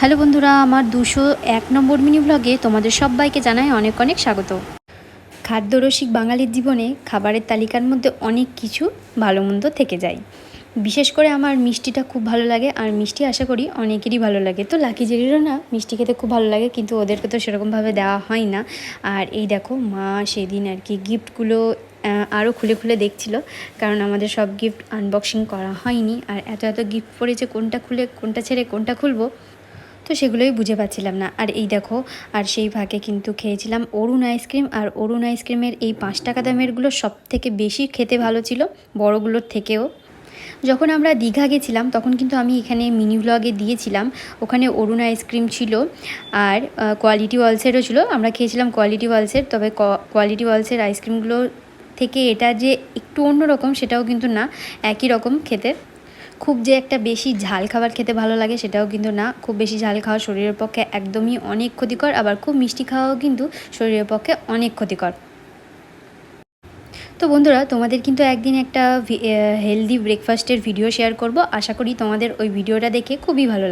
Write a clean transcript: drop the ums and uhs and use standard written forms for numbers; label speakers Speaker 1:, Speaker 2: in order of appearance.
Speaker 1: Hello বন্ধুরা, আমার 201 নম্বর mini ব্লগে তোমাদের সবাইকে জানাই অনেক অনেক স্বাগত। খাদ্যরসিক বাঙালির জীবনে খাবারের তালিকার মধ্যে অনেক কিছু ভালো মন্দ থেকে যায়। বিশেষ করে আমার মিষ্টিটা খুব ভালো লাগে, আর মিষ্টি আশা করি অনেকেরই ভালো লাগে। তো লাকি জেরিরও না মিষ্টি খেতে খুব ভালো লাগে, কিন্তু ওদেরকে তো সেরকমভাবে দেওয়া হয় না। আর এই দেখো, মা সেদিন আর কি গিফটগুলো আরও খুলে খুলে দেখছিল, কারণ আমাদের সব গিফট আনবক্সিং করা হয়নি। আর এত এত গিফট পড়েছে, কোনটা খুলে কোনটা ছেড়ে কোনটা খুলবো, তো সেগুলোই বুঝে পাচ্ছিলাম না। আর এই দেখো, আর সেই ভাগে কিন্তু খেয়েছিলাম অরুণ আইসক্রিম। আর অরুণ আইসক্রিমের এই 5 টাকা দামেরগুলো সব থেকে বেশি খেতে ভালো ছিল বড়গুলোর থেকেও। যখন আমরা দীঘা গেছিলাম তখন কিন্তু আমি এখানে মিনি ব্লগে দিয়েছিলাম, ওখানে অরুণ আইসক্রিম ছিল আর কোয়ালিটি ওয়ালসেরও ছিল। আমরা খেয়েছিলাম কোয়ালিটি ওয়ালসের, তবে কোয়ালিটি ওয়ালসের আইসক্রিমগুলো থেকে এটা যে একটু অন্যরকম সেটাও কিন্তু না, একই রকম খেতে। খুব যে একটা বেশি ঝাল খাবার খেতে ভালো লাগে সেটাও কিন্তু না, খুব বেশি ঝাল খাওয়া শরীরের পক্ষে একদমই অনেক ক্ষতিকর, আবার খুব মিষ্টি খাওয়াও কিন্তু শরীরের পক্ষে অনেক ক্ষতিকর। তো বন্ধুরা, তোমাদের কিন্তু একদিন একটা হেলদি ব্রেকফাস্টের ভিডিও শেয়ার করব, আশা করি তোমাদের ওই ভিডিওটা দেখে খুবই ভালো লাগে।